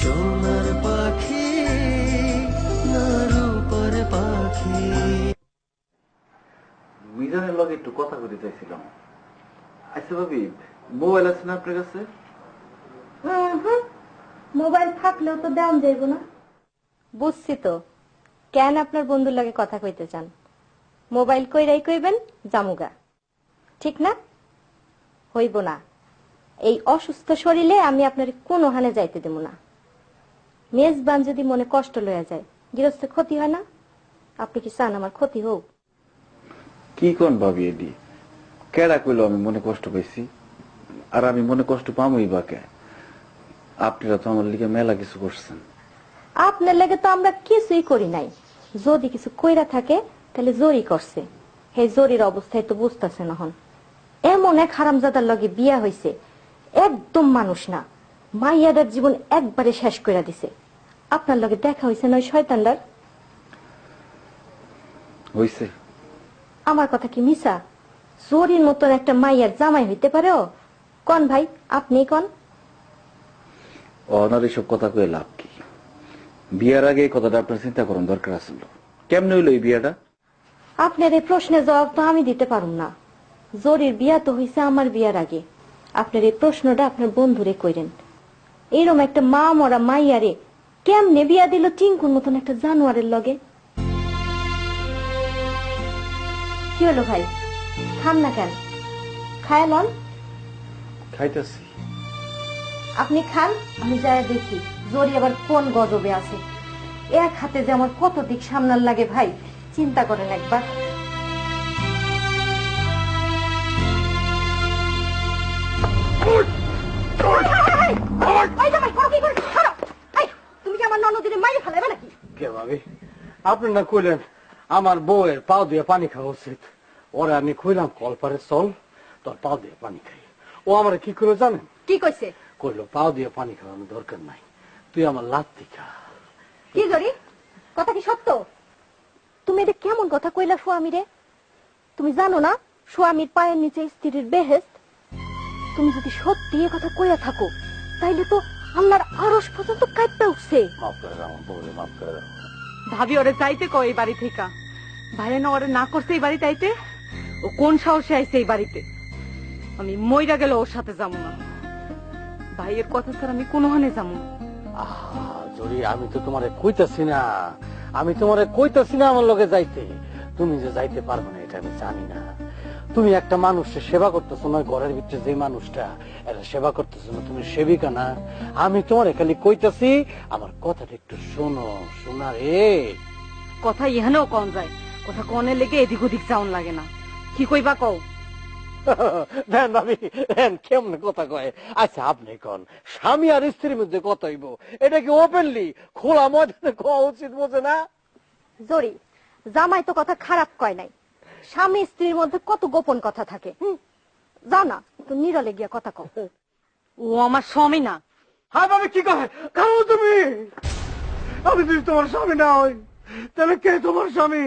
সোনার পাখি না রূপর পাখি। মিজানের লগে একটু কথা বলতে চাইছিলাম। আচ্ছা ভাবি, মোবাইল আছে না আপনার কাছে? মোবাইল থাকলেও তো দাম যাইব না। বুঝছি তো, কেন আপনার বন্ধুর লাগে কথা কইতে চান। মোবাইল কইরাই কইবেন জামুগা, ঠিক না? হইব না। এই অসুস্থ শরীরে আমি আপনার কোনো হানে যাইতে দেব না। মেজবান যদি মনে কষ্ট লইয়া যায়, গৃহস্থ ক্ষতি হয় না? আপনি কি চান আমার ক্ষতি হোক? কি কোন ভাবি এডি? কেডা কইলো আমি মনে কষ্ট পাইছি? আর আমি মনে কষ্ট পামই বা কে? আপনারা তো আমার লিগে মেলা কিছু করছেন। আপনার লাগে তো আমরা কিছুই করি নাই। যদি কিছু কইরা থাকে তাহলে জোরই করছে। হে জোরির অবস্থায় তো বুঝতেছে না। হন এমন এক হারামজাদার লগে বিয়া হইছে, একদম মানুষ না। মাইয়াটার জীবন একবারে শেষ কইরা দিছে। আপনার লগে দেখা হইছে না ওই শয়তানটার? হইছে। আমার কথা কি মিছা? জোরির মতন একটা মাইয়ার জামাই হইতে পারে? কোন ভাই, আপনি কোন? অনার এসব কথা কয়ে লাভ কি? বিয়ার আগে এই কথাটা আপনার চিন্তা করার দরকার আছিল। কেমনে হইলো এই বিয়াটা? আপনার এই প্রশ্নের জবাব তো আমি দিতে পারুম না। জরির বিয়া তো হইছে আমার বিয়ার আগে। আপনার এই প্রশ্নটা আপনার বন্ধুরে কইরেন। এইরকম একটা মা মরা মাইয়ারে কেমনে বিয়া দিল টিঙ্কুর মতন একটা জানোয়ারের লগে? কি হলো ভাই, খান না কেন? খায় লন। খাইতেছি। আপনি খান, আমি যাই দেখি জরি আবার কোন গজবে আছে। এক হাতে যে আমার কত দিক সামনার লাগে ভাই, চিন্তা করেন একবার। তুমি কি আমার ননদিনে মাইরে ফেলাবে নাকি? কে ভাবি, আপনি না কইলেন আমার বউয়ের পাও দিয়ে পানি খাওয়া উচিত। ওরা আমি কইলাম কলপারে চল, তোর পাও দিয়ে পানি খাই। ও আমার কি করলো জানেন? কি কইছে? কইলো পাও দিয়ে পানি খাওয়ানোর দরকার নাই, তুই আমার লাত্তি খা। কি জরি, কথা কি সত্য? তুমি এটা কেমন কথা কইলা স্বামীরে? তুমি জানো না স্বামীর পায়ের নিচে স্ত্রীর বেহেশত? তুমি যদি সত্যি এ কথা কইয়া থাকো তাইলে তো আল্লাহর আরশ পর্যন্ত কাঁপতে উঠছে। মাফ করে দাও বউরে, মাফ করে দাও। ভাবি ওরে যাইতে কয় এই বাড়ি থেকে। ভাইয়া না ওরে না করছে এই বাড়িতে আইতে। ও কোন সাহসে আইছে এই বাড়িতে? আমি মইরা গেলে ওর সাথে যাবো না। ভাইয়ের কথা স্যার আমি কোনোখানে যাবো না। জরি, আমি তো তোমারে কইতাছি না, আমি তোমারে কইতাছি না আমার লগে যাইতে। তুমি যে যাইতে পারবে না এটা আমি জানি না। তুমি একটা মানুষের সেবা করতেছো না, ঘরের ভিতরে যে মানুষটা এর সেবা করতেছো না, তুমি সেবিকা না। আমি তোমারে খালি কইতাছি আমার কথাটা একটু শোনো। শোনা রে, কথা ইহানেও কন যায়, কথা কনে লেগে এদিক ওদিক যাওন লাগে না। কি কইবা কও? দেন ভাবি, দেন কেমন কথা কয়। আচ্ছা আপনি কন, স্বামী আর স্ত্রীর মধ্যে কথা হইব, এটা কি ওপেনলি খোলা ময়দানে কোয়া উচিত বোঝে না? জরি, জামাই তো কথা খারাপ কয় নাই। স্বামী স্ত্রীর মধ্যে কত গোপন কথা থাকে। যাও না তো নিরলে গিয়া কথা কও। ও আমার স্বামী না। হ্যাঁ ভাবি, কি কয় খাও তুমি? আমি যদি তোমার স্বামী না হই তাহলে কে তোমার স্বামী?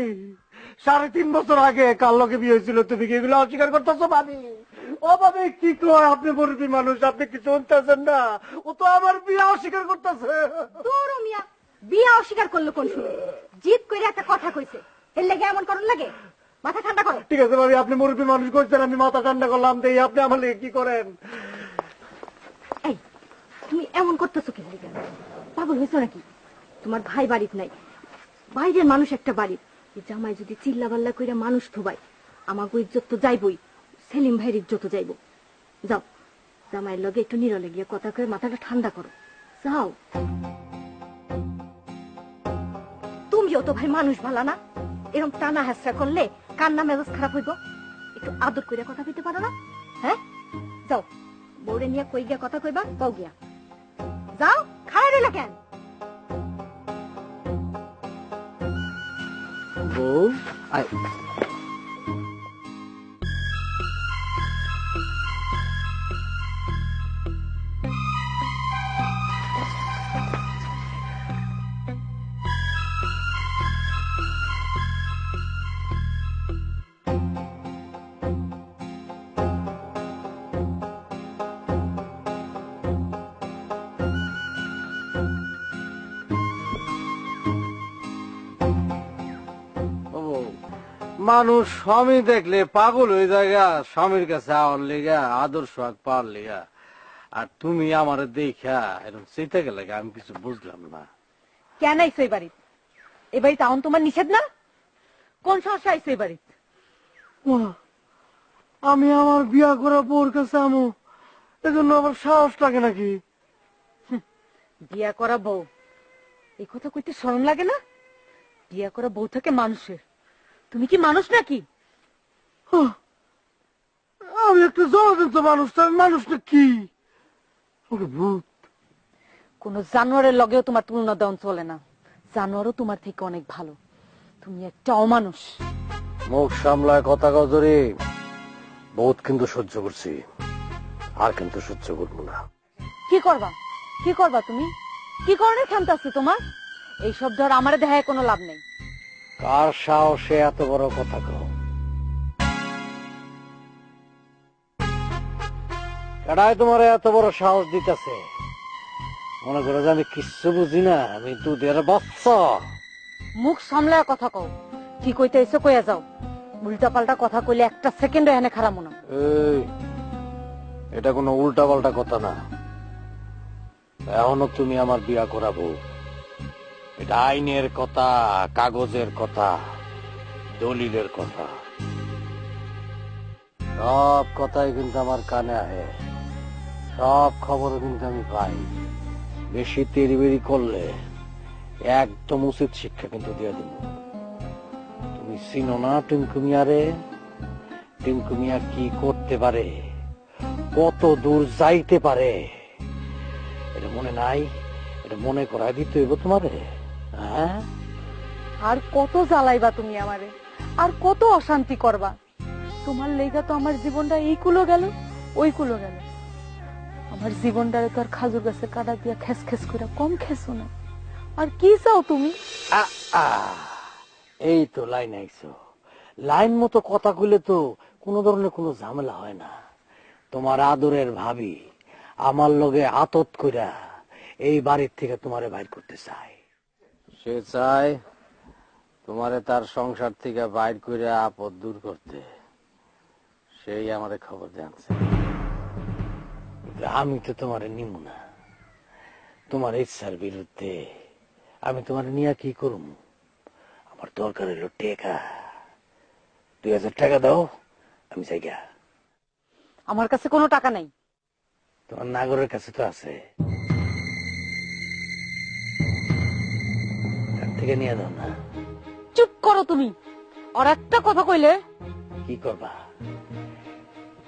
3.5 বছর আগে কার লগে বিয়ে হয়েছিল, তুমি কি এগুলো অস্বীকার করতেছো ভাবি? ও ভাবি কি কয়, আপনি মুরব্বী মানুষ, আপনি কি শুনতেছেন না? ও তো আমার বিয়ে অস্বীকার করতেছে। তোর মিয়া বিয়া অস্বীকার করলো কোন শুনে? জিদ করে একটা কথা কইছে, এর লেগে এমন করন লাগে? মাথা ঠান্ডা করো। ঠিক আছে ভাবি, আপনি মুরব্বী মানুষ কইছেন, আমি মাথা ঠান্ডা করলাম, দেই আপনি আমার লেগে কি করেন? এই তুমি এমন করতেছো কি লিগা? পাগল হইছো নাকি? তোমার ভাই বাড়িতে নাই, বাইরের মানুষ একটা বাড়ি। এই জামাই যদি চিল্লা বাল্লা কইরা মানুষ থুবাই, আমাগো ইজ্জত তো যাইবই, সেলিম ভাইয়ের ইজ্জত যাইব। যাও জামাইয়ের লগে একটু নিরলে গিয়ে কথা কয়ে মাথাটা ঠান্ডা করো, যাও। তুমিও তো ভাই মানুষ ভালা না, এরকম টানা হেসরা করলে কান্না মেজাজ খারাপ হইব। একটু আদর কইরা কথা কইতে পারো না? হ্যাঁ, যাও বউরে নিয়ে কই গিয়া কথা কইবা, কও গিয়া। যাও, খায় রইলা কেন? বউ আয়। মানুষ স্বামী দেখলে পাগল হয়ে যায় স্বামীর কাছে আওয়ার লিগা আদর্শ পাওয়ার লিগা, আর তুমি আমার দেখা এরকম চেতে গেলে আমি কিছু বুঝলাম না। কেন আইসো এই বাড়িতে? এ বাড়িতে আউন তোমার নিষেধ না? কোন সমস্যা আইসো এই বাড়িতে? আমি আমার বিয়া করা বউর কাছে আমু, এজন্য আমার সাহস লাগে নাকি? বিয়া করা বউ, এই কথা কইতে শরম লাগে না? বিয়া করা বউ থাকে মানুষের, তুমি কি মানুষ নাকি? আমি একটা জলজন্ত মানুষ, আমি মানুষটা কি? ভূত। কোন জানোয়ারের লগেও তোমার তুলনা দেওয়া চলে না, জানোয়ারও তোমার থেকে অনেক ভালো, তুমি একটা অমানুষ। মুখ সামলায় কথা কজরে, বহুত কিন্তু সহ্য করছি, আর কিন্তু সহ্য করবো না। কি করবা? কি করবা তুমি? কি করণের ক্ষমতা আছে তোমার? এইসব ধর আমার দেখায় কোনো লাভ নেই। কার সাহসে এত বড় কথা কও? কারাই তোমার এত বড় সাহস দিতেছে? মনে করো যে আমি কিচ্ছু বুঝি না, আমি দুধের বাচ্চা। মুখ সামলায় কথা কও, কি কইতে এসে কইয়া যাও। উল্টা পাল্টা কথা কইলে একটা সেকেন্ড এখানে খারাপ না। এই, এটা কোনো উল্টা পাল্টা কথা না। এখনো তুমি আমার বিয়া করাবো, এটা আইনের কথা, কাগজের কথা, দলিলের কথা। সব কথাই কিন্তু আমার কানে আহে, সব খবরও কিন্তু আমি পাই। বেশি তেড়িবেড়ি করলে একদম উচিত শিক্ষা কিন্তু দিয়ে দিব। তুমি চিনো না টিঙ্কু মিয়ারে? টিঙ্কু মিয়া কি করতে পারে, কত দূর যাইতে পারে, এটা মনে নাই? এটা মনে করাই দিতে হইব তোমারে। হ্যাঁ, আর কত জ্বালাইবা তুমি আমারে, আর কত অশান্তি করবা? তোমার লেগা তো আমার জীবনটা এই কুলো গেল, ওই কুলো গেল। আমার জীবনটারে তো আর খাজুর গাছের কাটা দিয়া খেস খেস করে কম খেসো না। আর কি চাও তুমি? এই তো লাইন আইছো। লাইন মতো কথা কইলে তো কোনো ধরনের কোনো ঝামেলা হয় না। তোমার আদরের ভাবি আমার লগে আতত কইরা এই বাড়ির থেকে তোমারে বাইর করতে চায়। সে চায় তোমারে তার সংসার থেকে বাইর কইরা আপদ দূর করতে, সেই আমারে খবর জানছে। আমি তো তোমারে নিব না, তোমার ইচ্ছার বিরুদ্ধে আমি তোমার নিয়ে কি করব? আমার দরকার হলো টাকা। 2000 টাকা দাও, আমি যাইগা। আমার কাছে কোনো টাকা নাই। তোমার নাগরের কাছে তো আছে, তার থেকে নিয়ে দাও না। চুপ করো তুমি, আর একটা কথা কইলে। কি করবা?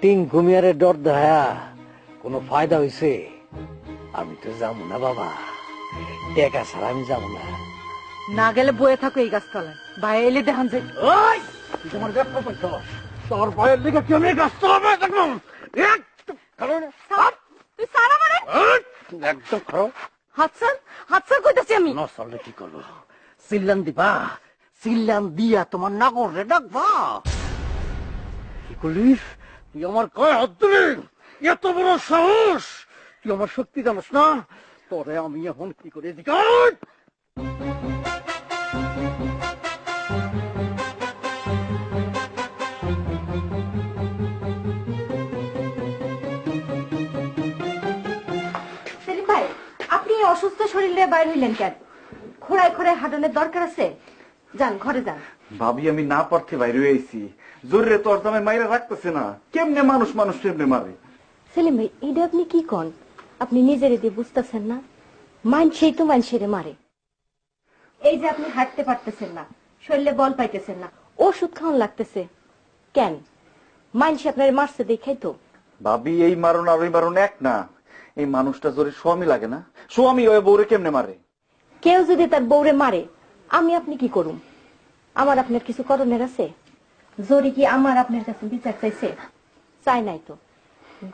টিঙ্কু মিয়ারে ডর দেয়া কোনো ফায়দা হইছে? আমি তো যাবো না বাবা, টাকা ছাড়া আমি যাবো না। না গেলে বয়ে থাকো এই গাছতলায়, ভাই এলে দেখান যাই। তোমার তোর ভয়ের দিকে কি আমি গাছতলা দেখলাম? তুই সারা মানে একদম খাও। হাতসার হাতসার কইতাছি আমি। নসলে কি করবো? সিল্লান দিবা, সিল্লান দিয়া তোমার নাগরে ডাকবা। কি করলিস তুই? আমার কয় হাত দিলি? এত বড় সাহস! তুই আমার শক্তি জানাস না? তোরে আমি এখন কি করে দিকে। সেলিম ভাই, আপনি এই অসুস্থ শরীর নিয়ে বাইরে হইলেন কেন? খোড়ায় খোড়ায় হাঁটানোর দরকার আছে? যান ঘরে যান। ভাবি আমি না পারতে বাইরে আইছি, জরুরে তোর দামে মাইরা রাখতেছে না। কেমনে মানুষ মানুষ কেমনে মারে? সেলিম ভাই, এটা আপনি কি কন? আপনি নিজের দিয়ে বুঝতেছেন না? মানছেই তো মানুষের মারে। এই যে আপনি হাঁটতে পারতেছেন না, শরীরে বল পাইতেছেন না, ওষুধ খাওয়ান লাগতেছে কেন? মানছে আপনার মারছে দেখাই তো। ভাবি এই মারণ আর ওই মারণ এক না। এই মানুষটা জোরে স্বামী লাগে না? স্বামী ওই বউরে কেমনে মারে? কেউ যদি তার বউরে মারে, আমি আপনি কি করুম? আমার আপনার কিছু করণের আছে? জোরে কি আমার আপনার কাছে বিচার চাইছে? চাই নাই তো।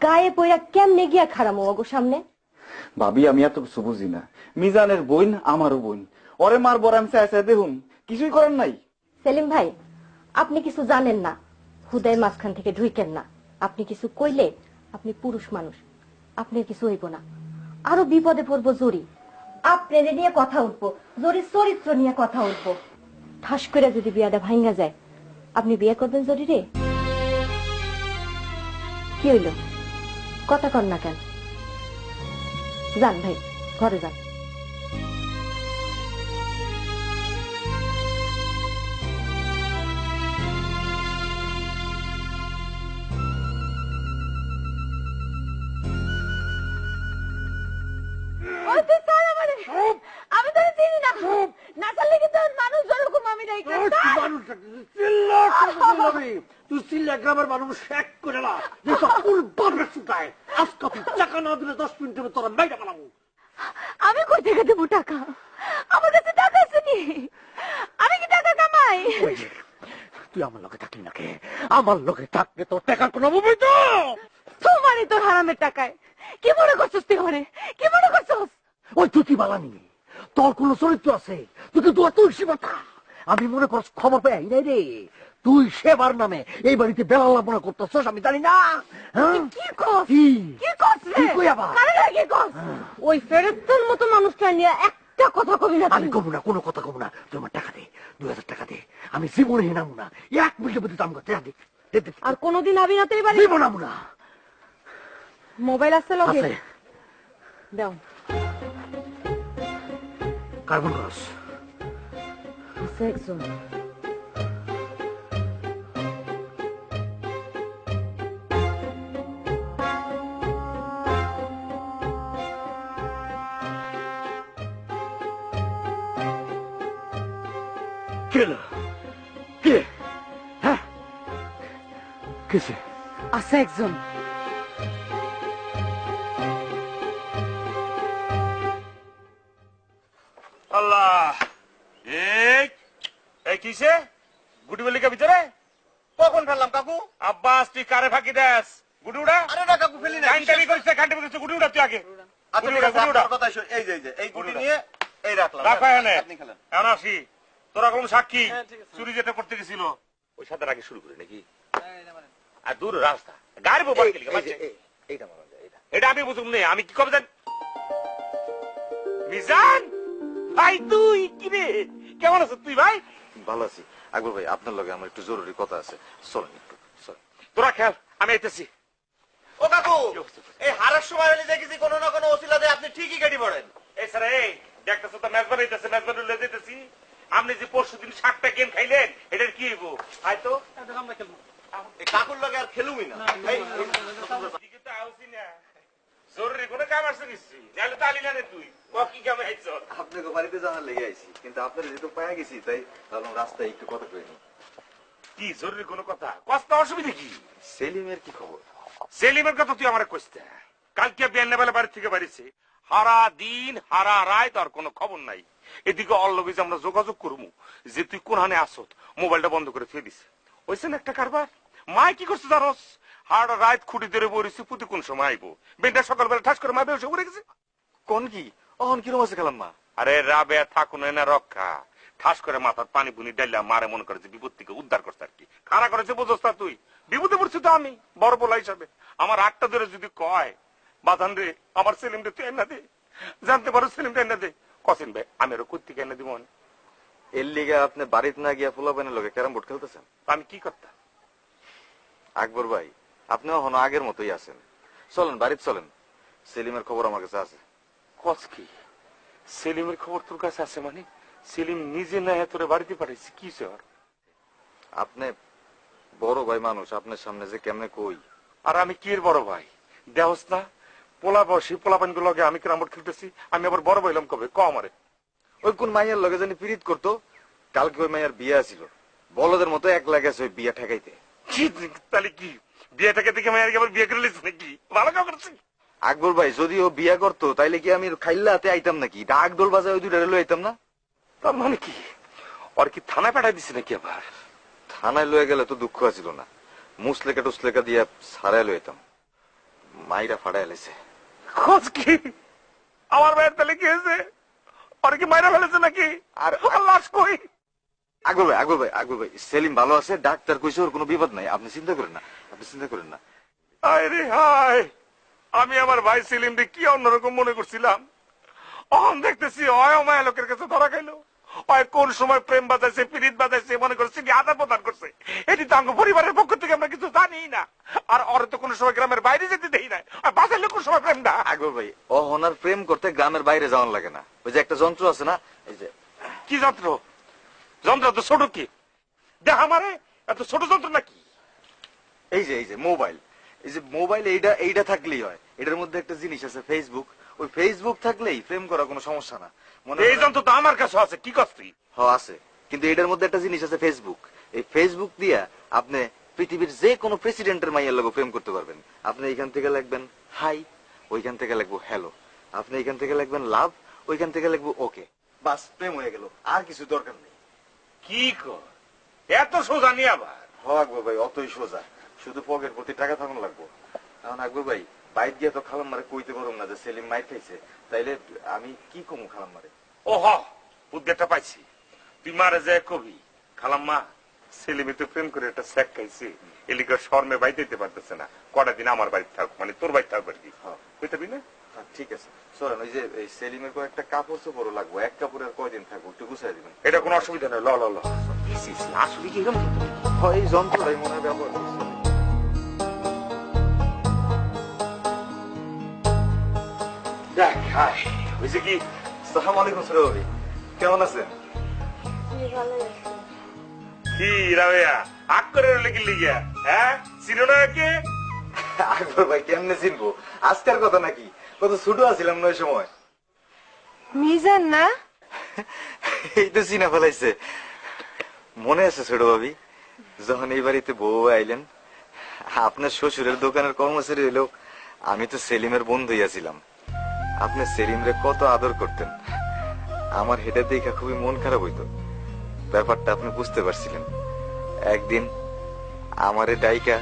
গায়ে পইরা কেমনে গিয়া খারামো ওগো সামনে? ভাবি আমি এত কিছু বুঝি না। মিজানের বোন আমারও বোন, ওরে মার বড় আমি চাই চাই দেখুন, কিছুই করেন নাই। সেলিম ভাই, আপনি কিছু জানেন না, হুদাই মাঝখান থেকে ঢুইকেন না। আপনি কিছু কইলে, আপনি পুরুষ মানুষ, আপনার কিছু হইব না, আরো বিপদে পড়বো জরি। আপনার নিয়ে কথা উঠবো, জরির চরিত্র নিয়ে কথা উঠবো। ঠাস করে যদি বিয়াটা ভাঙ্গা যায়, আপনি বিয়ে করবেন জরিরে? কি হইল, কথা কন না কেন? যান ভাই, ঘরে যান। আমি তো চিনি না, না চাললে কিন্তু মানুষ যেরকম আমি নাই। তুই চিল্লা গ্রামের মানুষ শেখ করে না, যে ফুল বাড়বে শুকায়। আজকে তুই টাকা না দিলে 10 মিনিটের তোরা বাইরে পালাবো। আমি কই থেকে দেবো টাকা? আমার কাছে টাকা আছে নি? আমি কি টাকা কামাই? তুই আমার লোকে থাকলি না কে? আমার লোকে থাকলে তোর টাকার কোনো মুভি তো তোমারই তোর হারামের টাকায়। কি মনে করছিস তুই? ঘরে কি মনে করছিস? ওই তুই কি বালানি, তোর কোন চরিত্র আছে? তুই কিন্তু তুই সেবাটা আমি মনে করছ খবর পাই নাই রে। তুই সেবার নামে এই বাড়িতে বেলাল্লা মনে করতেছস, আমি জানি না। কি কস? কি কস রে? কই আবার? কারে কি কস? ওই ফেরেশতার মতো মানুষটা নিয়ে একটা কথা কবি না। আমি কব না, কোনো কথা কব না। তুই আমার টাকা দে, 2000 টাকা দে। আমি জীবনে হিনামু না, 1 মিনিটের মধ্যে দাম করতে দে। আর কোনদিন আবি না তুই বাড়ি? দিব না মুনা। মোবাইল আছে লগে? আছে। দাও। কার্বন ক্রস আছে একজন। আছে একজন। আল্লাহ, এই কিসে গুটি বলিকা ভিতরে কখন ফেললাম কাকু? আব্বাস তুই কারে ফাঁকি দেস? গুটি উড়া। আরে না কাকু, ফেলি না। কাইন্টারি করছে, কাইন্টারি করছে, গুটি উড়া তুই আগে। আচ্ছা গুটি ঠিক উড়া, আছে, গুটি উড়া। আপনার কথাই এই যে এই গুটি নিয়ে এই রাখলাম। রাখো এখানে। আপনি খেলেন। এখন আসি, তোরা কোন সাক্ষী চুরি যেটা করতে গেছিল ওই সাথে আগে শুরু করে নাকি? আর দূর রাস্তা গাড়ি বোবার কে লিখে বাচ্চা এইটা মারা যায়, এইটা। এটা আমি বুঝুম নেই, আমি কি কবে জানি। মিজান ভাই, তুই কি রে, কেমন আছিস তুই ভাই? ভালো আছি আকবর ভাই, আপনার লগে আমার একটু জরুরি কথা আছে, চলেন একটু। তোরা খেয়াল, আমি আইতেছি। ও কাকু, এই হারার সময় হলে দেখেছি কোনো না কোনো ওসিলাতে আপনি ঠিকই গাড়ি পড়েন। এই স্যার, এই দেখতেছো তো ম্যাচ বানাইতেছে, ম্যাচ বানাইলে যেতেছি। আপনি যে পরশুদিন 7টা গেম খাইলেন, এটার কি হইব? আয় তো আমরা খেলবো। এই কাকুর লগে আর খেলুই না। এদিকে তো আউছি না, জরুরি কোনো কাম আসছে নিশ্চয়ই, নাহলে তো আলি না রে তুই। কি কামে আইছ? আপনাকে বাড়িতে জানার লেগে আইছি, কিন্তু আপনার যেহেতু পায়া গেছি তাই ভাবলাম রাস্তায় একটু কথা কইনি। কি জরুরি কোনো কথা? কষ্ট অসুবিধা কি? সেলিমের কি খবর? সেলিমের কথা তুই আমার কইতে। কালকে বিয়ান্না বেলা বাড়ি থেকে বাড়িছে, হারা দিন হারা রায় তার কোনো খবর নাই। এদিকে অল্লবিজ আমরা যোগাযোগ করবো যে তুই কোনখানে আসত, মোবাইলটা বন্ধ করে ফেলে দিছে। ওইসে একটা কারবার। মায় কি করছে জানোস? হারা রাত খুঁটি ধরে বলেছি পুঁতি কোন সময় আইবো। বেনটা সকালবেলা ঠাস করে মা বেউসে পড়ে গেছে। কোন কি অহন কিরম আছে খেলাম মা? আরে রাবে থাকুন না রক্ষা, ঠাস করে মাথার পানি পুনি ডাইলা মারে মনে করে যে বিপদ থেকে উদ্ধার করছে আর কি। খাড়া করেছে বুঝোস না তুই? বিপদে পড়ছি তো আমি বড় বলা হিসাবে। আমার 8টা ধরে যদি কয় বাজান রে আমার সেলিমটা তুই এনে দে, জানতে পারো সেলিমটা এনে দে, কসিন ভাই আমি আরো কোথেকে এনে দিব? এর লিগে আপনি বাড়িতে না গিয়া পোলাপানের লগে ক্যারাম বোর্ড খেলতেছেন? আমি কি করতাম? আকবর ভাই, আপনি এখন আগের মতোই আছেন। চলেন বাড়িতে চলেন, সেলিমের খবর আমার কাছে আছে। কস কি? সেলিমের খবর তোর কাছে আছে মানে? সেলিম নিজে না তোরে বাড়িতে পাঠাইছে কি স্যার? আপনি বড় ভাই মানুষ, আপনার সামনে যে কেমনে কই। আর আমি কি এর বড় ভাই দেহস না? পোলা বসি পোলাপান গুলো আমি ক্যারাম বোর্ড খেলতেছি, আমি আবার বড় ভাইলাম কবে? ক আমারে। ওই কোন মাইয়ার লগে জানি পীড়িত করতো, কালকে ওই মাইয়ার বিয়ে ছিল, বলদের মতো এক লাগেছে ওই বিয়ে ঠেকাইতে। তাহলে কি বিয়েটাকে দেখে মায়ের আবার বিয়ে করে লিস নাকি? ভালো কাজ করছি। আকবর ভাই যদি ও বিয়ে করতো তাইলে কি আমি খাইল্লা হাতে আইতাম নাকি? ডাক দোল বাজায় ওই দুইটা রেলো আইতাম না? তার মানে কি ওর কি থানায় পাঠাই দিছে নাকি? আবার থানায় লয়ে গেলে তো দুঃখ আছিল না, মুসলেকা টুসলেকা দিয়ে সারাই লইতাম। মাইরা ফাড়াই লেছে। খোঁজ কি আমার ভাইয়ের তাহলে কি হয়েছে? ওর কি মাইরা ফেলেছে নাকি? আর লাশ কই? আকবর ভাই, আকবর ভাই, আকবর ভাই, সেলিম ভালো আছে, ডাক্তার কইছে ওর কোনো বিপদ নাই, আপনি চিন্তা করেন না, আপনি চিন্তা করেন না। হায় রে হায়, আমি আমার ভাই সেলিম রে কি অন্যরকম মনে করছিলাম। অহন দেখতেছি অয় মায়া লোকের কাছে ধরা খাইলো। ওই কোন সময় প্রেম বাজাইছে পিরিত বাজাইছে মনে করছে কি আদান প্রদান করছে এটি তো আমার পরিবারের পক্ষ থেকে আমরা কিছু জানি না। আর ওর তো কোন সময় গ্রামের বাইরে যেতে দেই না, বাজাইলে কোন সময় প্রেমটা। আকবর ভাই ও ওনার প্রেম করতে গ্রামের বাইরে যাওয়ার লাগে না। ওই যে একটা যন্ত্র আছে না, এই যে কি যন্ত্র? যন্ত্র তো ছোট কি দেখ আমারে, এত ছোট যন্ত্র নাকি? এই যে মোবাইল, এই যে মোবাইল এইটা থাকলেই হয়। এটার মধ্যে একটা জিনিস আছে ফেসবুক, ওই ফেসবুক থাকলেই প্রেম করা কোনো সমস্যা না। এই যন্ত্র তো আমার কাছে আছে, কি করছ তুই? আছে, কিন্তু এটার মধ্যে একটা জিনিস আছে ফেসবুক। এই ফেসবুক দিয়া আপনি পৃথিবীর যে কোনো প্রেসিডেন্টের মাইয়ার লগে প্রেম করতে পারবেন। আপনি এখান থেকে লিখবেন হাই, ওইখান থেকে লিখবো হ্যালো, আপনি এখান থেকে লিখবেন লাভ, ওইখান থেকে লিখবো ওকে, বাস প্রেম হয়ে গেল, আর কিছু দরকার নেই। কি কর এত সোজা নিয়ে আবার? আকবর ভাই অতই সোজা, শুধু পকেট ভর্তি টাকা থাকুন লাগবো। এখন আকবর ভাই বাইক গিয়ে তো খালাম মারে কইতে পারুম না যে সেলিম মাইর খাইছে, তাইলে আমি কি কমু খালাম মারে? ও হ বুদ্ধিটা পাইছি, তুই মারে যায় কবি খালাম্মা সেলিমে তো প্রেম করে একটা স্যাক খাইছে, এলিকা শর্মে বাইতে দিতে পারতেছে না, কটা দিন আমার বাড়িতে থাক, মানে তোর বাড়িতে থাক আর কি, বুঝতে পারবি না? ঠিক আছে শোনেন, ওই যে এই সেলিমের কয়েকটা কাপড় চোপড়ও লাগবো, এক কাপড়ে আর কয়দিন থাকবো, একটু গুছাই দিবেন। এটা কোনো অসুবিধা নেই, ল ল ল। আসলে কি এরকম? এই যন্ত্রটাই মনে হয় ব্যবহার করছি। দেখ হাই হয়েছে কি? আসসালামু আলাইকুম ছোট ভাবি, কেমন আছেন? কি রাবেয়া আগ করে রইলে কি লিগা? হ্যাঁ চিনো না কে? আকবর ভাই কেমনে চিনবো, আজকের কথা নাকি, কত ছোট আছিলাম না ওই সময়। মিজান না? এই তো চিনা ফেলাইছে। মনে আছে ছোট ভাবি, যখন এই বাড়িতে বউ আইলেন, আপনার শ্বশুরের দোকানের কর্মচারী হইলেও আমি তো সেলিমের বন্ধুই আছিলাম। আপনি সেলিমরে কত আদর করতেন, আমার হেঁটে দেখা খুবই মন খারাপ হইতো। ব্যাপারটা আপনি বুঝতে পারছিলেন। একদিন আমারে ডাইকা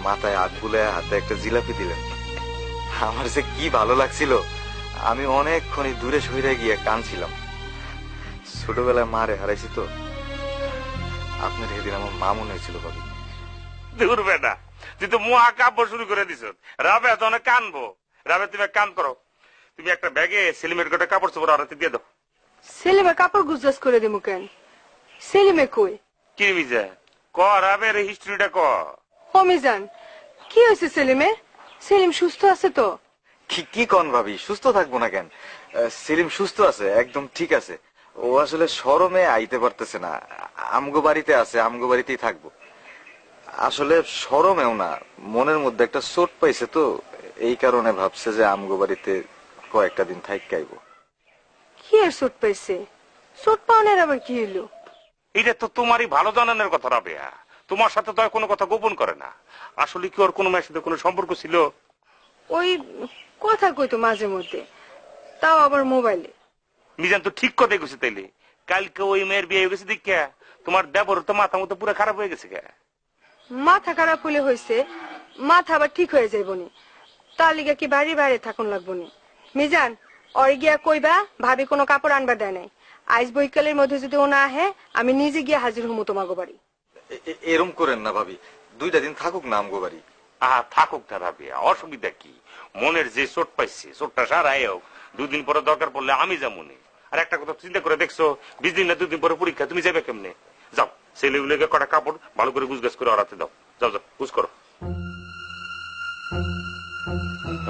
মাথায় হাত বুলায় হাতে একটা জিলাপি দিলেন, আমার যে কি ভালো লাগছিল, আমি অনেকক্ষণ দূরে সরে গিয়ে কাঁদছিলাম। ছোটবেলায় মারে হারাইছি তো, আপনার সেদিন আমার মা মনে হয়েছিল ভাবি। দূর বেটা, তুই তো মুহা কাব্য শুরু করে দিছ। রাবে তো অনেক কানবো। রাবে তুমি কান করো, তুমি একটা ব্যাগে সেলিমের গোটা কাপড় চোপড় আড়াতে দিয়ে দাও। সেলিমে কাপড় গুজরাজ করে দিমু কেন? সেলিমে কই? কি মিজা ক রাবের হিস্ট্রিটা ক। ও মিজান, কি হয়েছে সেলিমে? সেলিম সুস্থ আছে তো? কি কন ভাবি, সুস্থ থাকবো না কেন? সেলিম সুস্থ আছে, একদম ঠিক আছে। ও আসলে শরমে আইতে পারতেছে না, আমগো বাড়িতে আছে, আমগো বাড়িতেই থাকবো। আসলে শরমেও না, মনের মধ্যে একটা চোট পাইছে তো, এই কারণে ভাবছে যে আমগো বাড়িতে কয়েকটা দিন থাইকাইব। কি আর চোট পাইছে? চোট পাওনের আবার কি হইলো? এটা তো তোমারই ভালো জানানোর কথা রাবেয়া, তোমার সাথে তো আর কোনো কথা গোপন করে না। আসলে কি ওর কোনো মেয়ের সাথে কোনো সম্পর্ক ছিল? ওই কথা কইতো মাঝে মধ্যে, তাও আবার মোবাইলে। মিজান তো ঠিক কথাই গেছে, তাইলে কালকে ওই মেয়ের বিয়ে হয়ে গেছে দেখা তোমার দেবর তো মাথা মতো পুরো খারাপ হয়ে গেছে। মাথা খারাপ হলে হয়েছে, মাথা আবার ঠিক হয়ে যাইব নি, তার লিগে কি বাড়ি বাইরে থাকুন লাগবো নি? মিজান ওর গিয়া কইবা ভাবি কোনো কাপড় আনবা দেয় নাই, আইস বৈকালের মধ্যে যদি ও না আহে আমি নিজে গিয়া হাজির হমু তোমাগো বাড়ি। এরম করেন না ভাবি, 2টা দিন থাকুক না আমগো বাড়ি। থাকুক না রাবেয়া, অসুবিধা কি? মনের যে চোট পাইছে চোটটা সারাই হোক, 2 দিন পরে দরকার পড়লে আমি যাবনি। আর একটা কথা চিন্তা করে দেখছো, 20 দিন না 2 দিন পরে পরীক্ষা, তুমি যাবে কেমনে? যাও ছেলেগুলোকে কটা কাপড় ভালো করে গুছগাছ করে আড়াতে দাও, যাও যাও গুছ করো।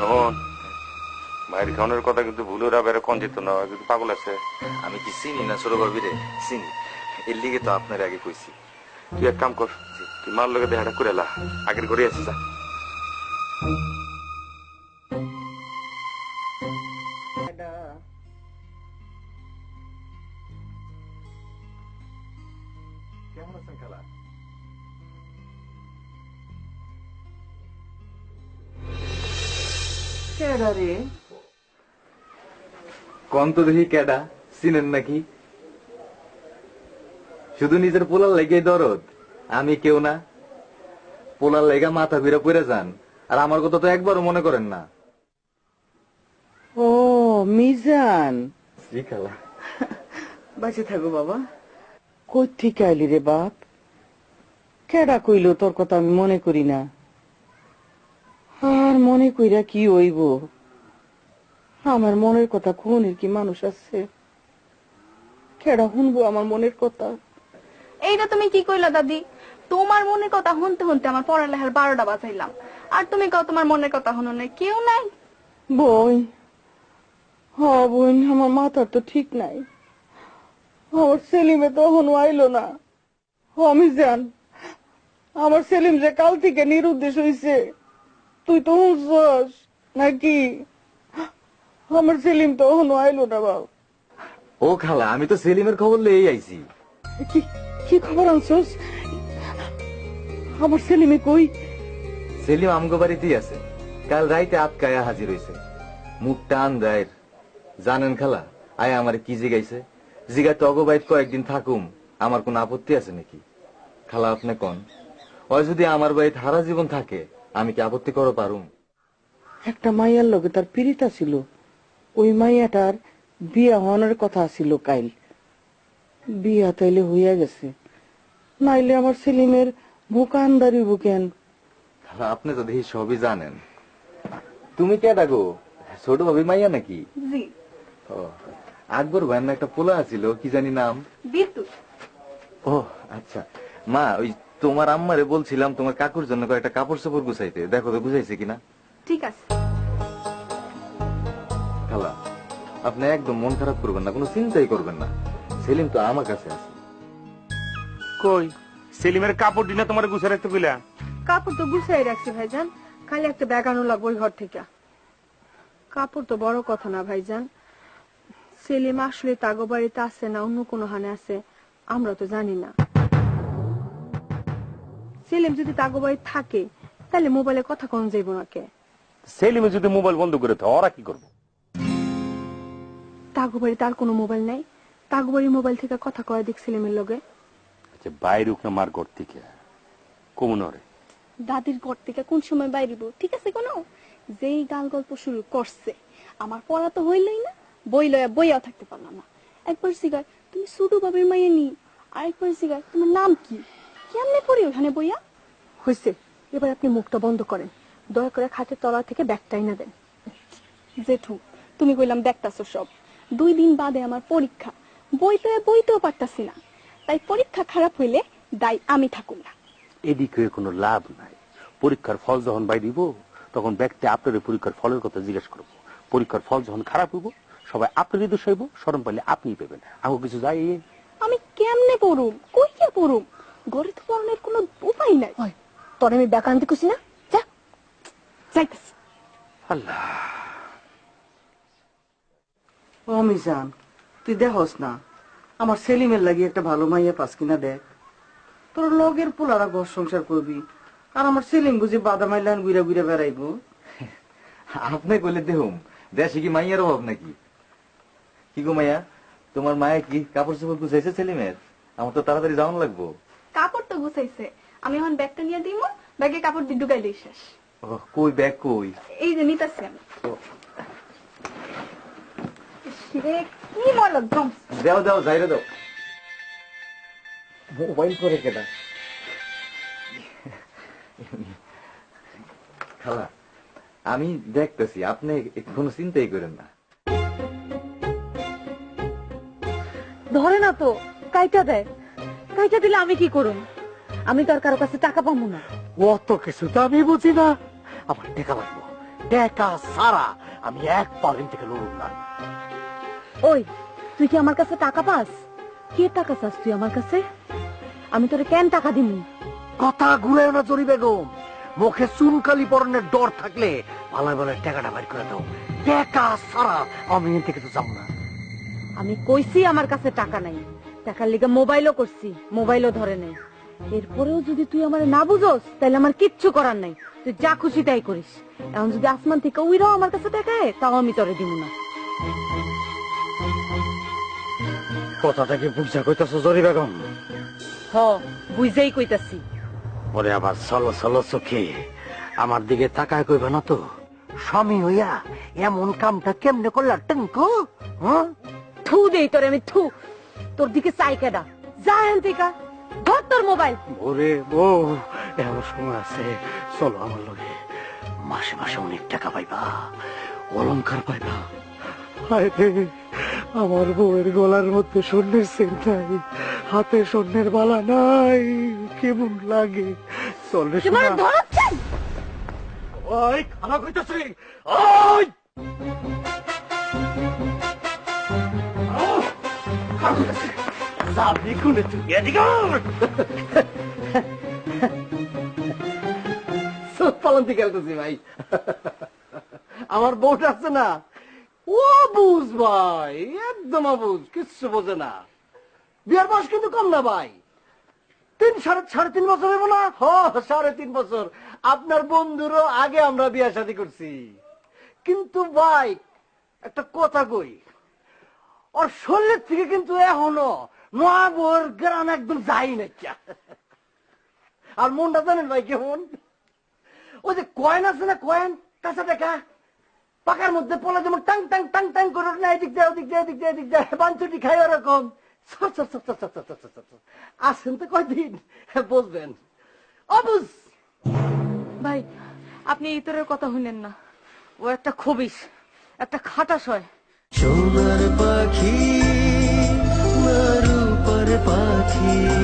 এখন ভাইয়ের খাওয়ানোর কথা কিন্তু ভুলে রাবের কোন যেত না, কিন্তু পাগল আছে। আমি কি চিনি না ছোট ভাবি রে? চিনি, এর লিগে তো আপনার আগে কইছি। তুই এক কাম কর, তুই মার লোকে দেখাটা করে এলা, আগের ঘরে আসিস। কেমন আছেন খালা? কেডা রে? কোন তো দেখি কেডা, চিনেন নাকি? শুধু নিজের পোলার লেগে দরদ, আমি কেউ না। পোলার লেগা মাথা ঘুরে পড়ে যান, আর আমার কথা তো একবারও মনে করেন না। ও মিজান, জি খালা। বাঁচে থাকো বাবা। কই থেকে আইলি রে বাপ? কেডা কইলো তোর কথা আমি মনে করি না? আর মনে কইরা কি হইব? আমার মনের কথা কোনের কি মানুষ আছে? কেডা শুনবো আমার মনের কথা? এইটা তুমি কি কইলা দাদি? তোমার মনের কথা শুনতে শুনতে আমার পড়ালেখার 12টা বাজাইলাম, আর তুমি কও তোমার মনের কথা শুনো নাই? কেউ নাই? বোন, বোন, আমার মাথার তো ঠিক নাই। আমার সেলিমে তো এখনো আইলো না। আমি জান, আমার সেলিম যে কাল থেকে নিরুদ্দেশ হইছে, তুই তো শুনছস নাকি? আমার সেলিম তো এখনো আইলো না বাবা। ও খালা, আমি তো সেলিমের খবর লইই আইছি। কি খবর আনছস? আমার সেলিমে কই? সেলিম আমগো বাড়িতেই আছে, কাল রাইতে আটকায়া হাজির হইছে, মুখ টান দেয়। জানেন খালা, আয় আমার কি জিগাইছে? জিগায় তগো বাইত কয়েকদিন থাকুম, আমার কোন আপত্তি আছে নাকি? খালা আপনি কন, ওই যদি আমার বাড়িতে হারা জীবন থাকে, আমি কি আপত্তি করো পারুম? একটা মাইয়ার লগে তার পিরিতা ছিল, ওই মাইয়াটার বিয়া হওয়ার কথা ছিল কাইল। বিয়া তাইলে হইয়া গেছে, নাইলে আমার সেলিমের মুখ আন্দারিব কেন? খালা আপনি তো দেখি সবই জানেন। তুমি কে ডাকো? ছোট ভাবি মাইয়া নাকি? জি। ও, আকবর ভাই না একটা পোলা আছিল, কি জানি নাম? বিদ্যুৎ। ও আচ্ছা, মা ওই তোমার আম্মারে বলছিলাম তোমার কাকুর জন্য কয়েকটা কাপড় চোপড় গুছাইতে, দেখো তো গুছাইছে কিনা। ঠিক আছে। খালা আপনি একদম মন খারাপ করবেন না, কোনো চিন্তাই করবেন না, সেলিম তো আমার কাছে আছে। কই সেলিমের কাপড় দিনা তোমার গুছে রাখতে কইলা? কাপড় তো গুছাই রাখছি ভাইজান, খালি একটা ব্যাগ আনো লাগবে ওই ঘর থেকে। কাপড় তো বড় কথা না ভাইজান, সেলিম আসলে তাগো বাড়িতে আছে না অন্য কোনো হানে আছে আমরা তো জানি না। সেলিম যদি তাগো বাড়ি থাকে তাহলে মোবাইলে কথা কোন যাইব না কে? সেলিমে যদি মোবাইল বন্ধ করে দেয় ওরা কি করবো? তাগো বাড়ি তার কোনো মোবাইল নাই, তাগো বাড়ির মোবাইল থেকে কথা কয় দেখ সেলিমের লগে। আচ্ছা বাইরে উঠে মার ঘর থেকে কমনরে দাদির ঘর থেকে কোন সময় বাইরিব ঠিক আছে কোনো? যেই গাল গল্প শুরু করছে, আমার পড়া তো হইলই না, বই লয়া বইয়াও থাকতে পারলাম না। একবার জিগায় তুমি ছোট বাবির মাইয়ে নি, আরেকবার জিগায় তোমার নাম কি, কেমনে পড়ি ওখানে বইয়া? হয়েছে, এবার আপনি মুখটা বন্ধ করেন, দয়া করে খাটের তলা থেকে ব্যাগটাই না দেন। জেঠু তুমি কইলাম দেখতাছো সব, 2 দিন বাদে আমার পরীক্ষা, বই লয়া বইতেও পারতাছি না, তাই পরীক্ষা খারাপ হইলে দায় আমি থাকুম না। এদিকে কোনো লাভ নাই, পরীক্ষার ফল যখন বাইরিব তখন ব্যক্তি আপনার পরীক্ষার ফলের কথা জিজ্ঞেস করবো। পরীক্ষার ফল যখন খারাপ হইব সবাই আপনারই দোষ হইব, শরম পাইলে আপনিই পেবেন, আমাকে কিছু যাই। আমি কেমনে পড়ুম, কই কে পড়ুম, ঘরে তো পড়ানোর কোনো উপায় নাই। তোর আমি ব্যাগ আনতে কইছি না, যা যাইতাছি। আল্লাহ আমি জান, তুই দেখস না আমার সেলিমের লাগি একটা ভালো মাইয়া পাস কিনা দেখ। তোর লগের পোলারা ঘর সংসার করবি, আর আমার সেলিম বুঝি বাদামাই লাইন ঘুরে ঘুরে বেড়াইব। আপনি কইলে দেহুম, দেশে কি মাইয়ার অভাব নাকি? কি গো মাইয়া, তোমার মায়ে কি কাপড় চোপড় গুছাইছে সেলিমের? আমার তো তাড়াতাড়ি যাওয়ান লাগবো। কাপড় তো গুছাইছে, আমি এখন ব্যাগটা নিয়ে দিব, ব্যাগে কাপড় দিয়ে ঢুকাইলেই শেষ। কই ব্যাগ কই? এই যে নিতাছি আমি। কি বলো একদম? দাও দাও, যাইরে দাও। মোবাইল করে কেনা খালা, আমি দেখতেছি, আপনি কোনো চিন্তাই করেন না। ধরে না তো, কাইটা দেয়, কাইটা দিলে আমি কি করুম? আমি তো আর কারো কাছে টাকা পাবো না। অত কিছু তো আমি বুঝি না, আমার টাকা লাগবো, টাকা সারা আমি এক পারেন থেকে লড়ুন না। ওই তুই কি আমার কাছে টাকা পাস? কে টাকা চাস তুই আমার কাছে? আমি তোরে কেন টাকা দিব? কথা ঘুরে না জরি বেগম, মুখে চুনকালি পরনের ডর থাকলে পালায় পালায় টাকাটা বাইর করে দাও, টাকা সারা আমি এখান থেকে তো যাবো না। আমি কইছি আমার কাছে টাকা নাই, টাকার লিগে মোবাইলও করছি, মোবাইলও ধরে নেই। এরপরেও যদি তুই আমার না বুঝোস তাহলে আমার কিচ্ছু করার নাই, তুই যা খুশি তাই করিস। এখন যদি আসমান থেকে উইরাও আমার কাছে টাকা তাও আমি তোরে দিব না। কথাটা কি বুঝা কইতাছো জরি বেগম? হ, বুঝেই কইতাছি। ওরে আবার চলো চলো চোখে আমার দিকে তাকায় কইবে না তো? স্বামী হইয়া এমন কামটা কেমনে করলা টঙ্কু? থু দেই তোরে আমি, থু। তোর দিকে চাই কেডা, যা এখান থেকে, ধর তোর মোবাইল। ওরে বউ, এমন সময় আছে, চলো আমার লগে, মাসে মাসে অনেক টাকা পাইবা, অলংকার পাইবা। হায় রে, আমার বউয়ের গলার মধ্যে স্বর্ণের সেন নাই, হাতে স্বর্ণের বালা নাই, কেমন লাগে? চল রে সোনা। ওই খারাপ হইতেছে, ওই সাবনি কোনে তুই এদিকে পালন খেলতেছি ভাই। আমার বউটা আছে না, ও বুঝ ভাই, একদম বুঝ, কিচ্ছু বোঝে না। বিয়ার বয়স কিন্তু কম না ভাই, সাড়ে তিন বছর হইব না? 3.5 বছর। আপনার বন্ধুরও আগে আমরা বিয়া শাদী করছি। কিন্তু ভাই একটা কথা কই, ওর শরীরের থেকে কিন্তু এখনো নোয়াবোর গ্রাম একদম যাই না। আর মনটা জানেন ভাই কেমন? ওই যে কয়েন আছে না, কয়েন কাঁচা টাকা পাকার মধ্যে পলা যেমন টাং টাং টাং টাং করে না, এদিক যায় ওদিক যায় এদিক যায় এদিক যায়, বাঞ্চুটি খাই ওরকম। আসেন তো কয়দিন বুঝবেন। অবুঝ ভাই আপনি ইতরের কথা শুনেন না, ও একটা খবিশ, একটা খাটাস হয়। সোনার পাখি না রূপার পাখি।